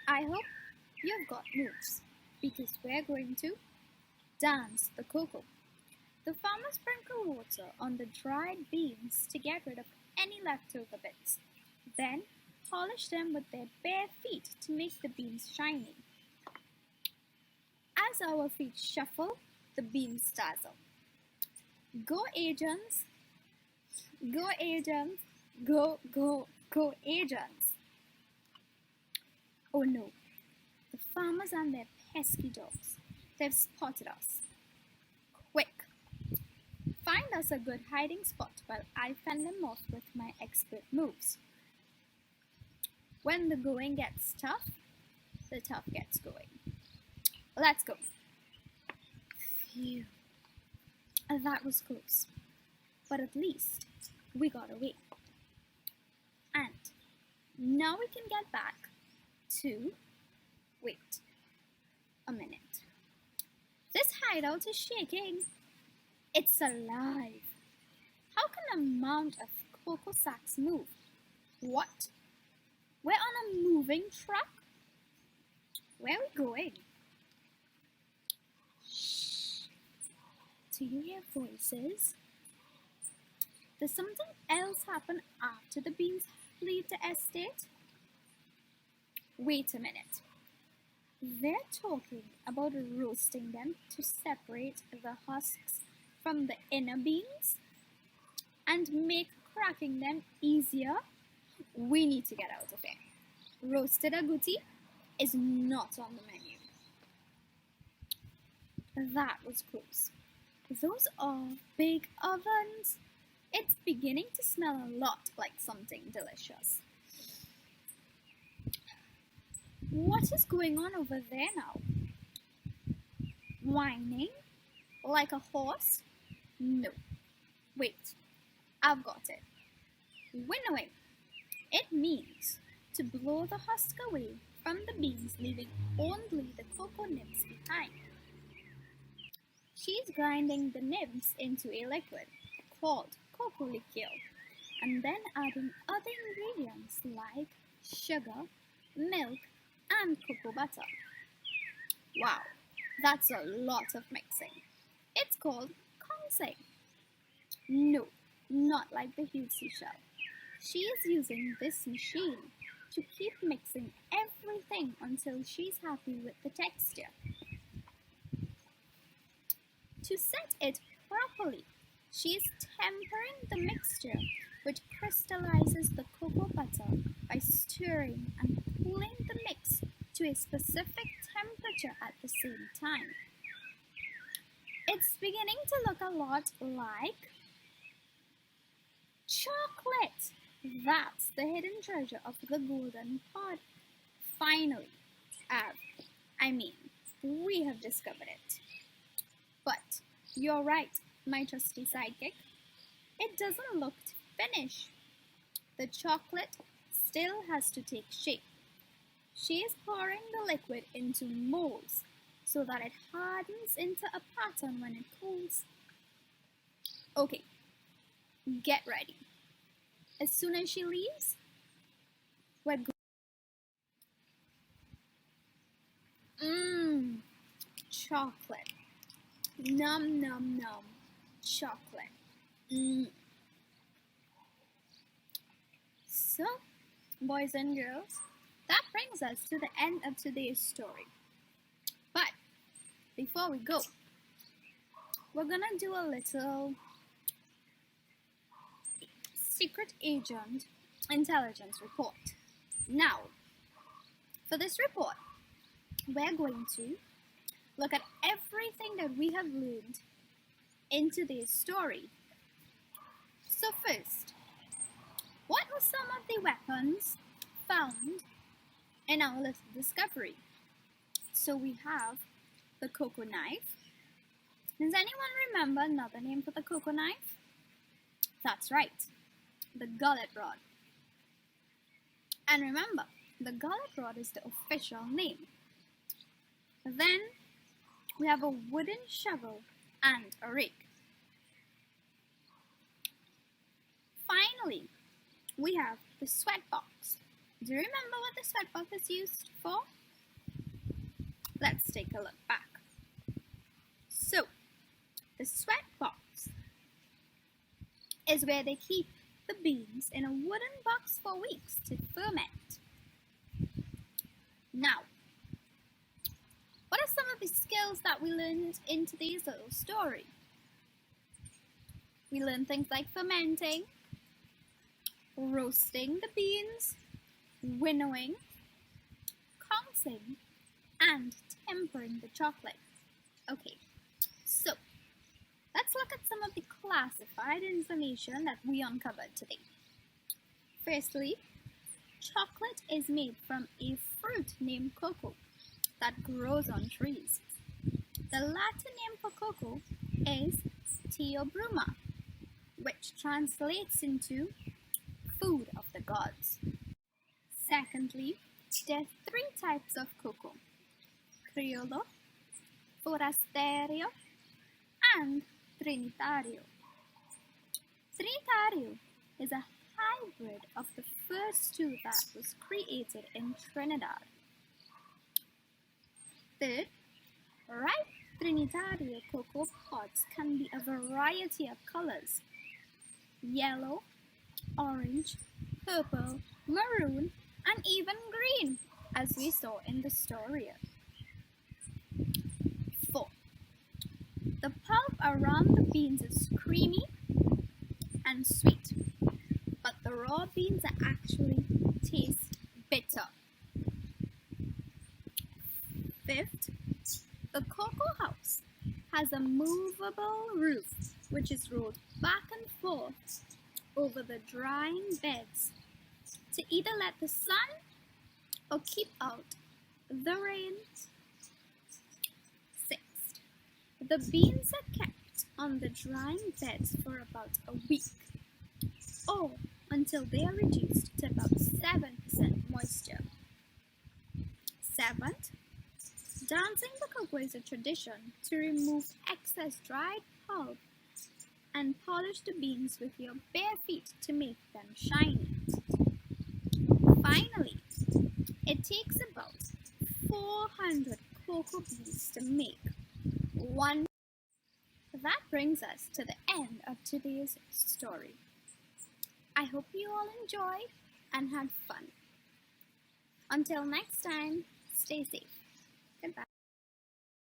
I hope you've got moves, because we're going to dance the cocoa. The farmer sprinkled water on the dried beans to get rid of any leftover bits. Then polished them with their bare feet to make the beans shiny. As our feet shuffle, the beans dazzle. Go agents! Go agents! Go, go, go agents! Oh no, the farmers and their pesky dogs. They've spotted us. Quick! Find us a good hiding spot while I fend them off with my expert moves. When the going gets tough, the tough gets going. Let's go. Phew. That was close. But at least we got away. And now we can get back to... Wait a minute. This hideout is shaking. It's alive. How can a mound of cocoa sacks move? What? We're on a moving truck? Where are we going? Shh. Do you hear voices? Does something else happen after the beans leave the estate? Wait a minute. They're talking about roasting them to separate the husks from the inner beans and make cracking them easier. We need to get out of here. Roasted agouti is not on the menu. That was close. Those are big ovens. It's beginning to smell a lot like something delicious. What is going on over there now? Whining? Like a horse? No. Wait, I've got it. Winnowing. It means to blow the husk away from the beans, leaving only the cocoa nibs behind. She's grinding the nibs into a liquid called cocoa liqueur, and then adding other ingredients like sugar, milk, and cocoa butter. Wow, that's a lot of mixing. It's called coaxing. No, not like the huge seashell. She is using this machine to keep mixing everything until she's happy with the texture. To set it properly, she is tempering the mixture, which crystallizes the cocoa butter by stirring and cooling the mix to a specific temperature at the same time. It's beginning to look a lot like chocolate. That's the hidden treasure of the golden pod. Finally, we have discovered it. But you're right, my trusty sidekick. It doesn't look finished. The chocolate still has to take shape. She is pouring the liquid into molds so that it hardens into a pattern when it cools. Okay, get ready. As soon as she leaves, we're going. Chocolate. Num num num. Chocolate. So, boys and girls, that brings us to the end of today's story. But before we go, we're gonna do a little secret agent intelligence report. Now, for this report, we're going to look at everything that we have learned in today's story. So first, what were some of the weapons found in our little discovery? So we have the cocoa knife. Does anyone remember another name for the cocoa knife? That's right, the gullet rod. And remember, the gullet rod is the official name. Then we have a wooden shovel and a rake. Finally, we have the sweat box. Do you remember what the sweat box is used for? let's take a look back. So, the sweat box is where they keep the beans in a wooden box for weeks to ferment. Now, what are some of the skills that we learned in today's little story? We learned things like fermenting, roasting the beans, winnowing, counting, and tempering the chocolate. Okay, so let's look at some of the classified information that we uncovered today. Firstly, chocolate is made from a fruit named cocoa that grows on trees. The Latin name for cocoa is Theobroma, which translates into food of the gods. Secondly, there are 3 types of cocoa: Criollo, Forastero, and Trinitario. Trinitario is a hybrid of the first 2 that was created in Trinidad. Third, ripe Trinitario cocoa pods can be a variety of colors: yellow, orange, purple, maroon, and even green, as we saw in the story. 4. The pulp around the beans is creamy and sweet, but the raw beans actually taste bitter. 5th, the cocoa house has a movable roof which is rolled back and forth over the drying beds to either let the sun or keep out the rain. 6th, the beans are kept on the drying beds for about a week, or until they are reduced to about 7% moisture. 7th, dancing the cocoa is a tradition to remove excess dried pulp and polish the beans with your bare feet to make them shiny. Finally, it takes about 400 cocoa beans to make one. That brings us to the end of today's story. I hope you all enjoyed and had fun. Until next time, stay safe.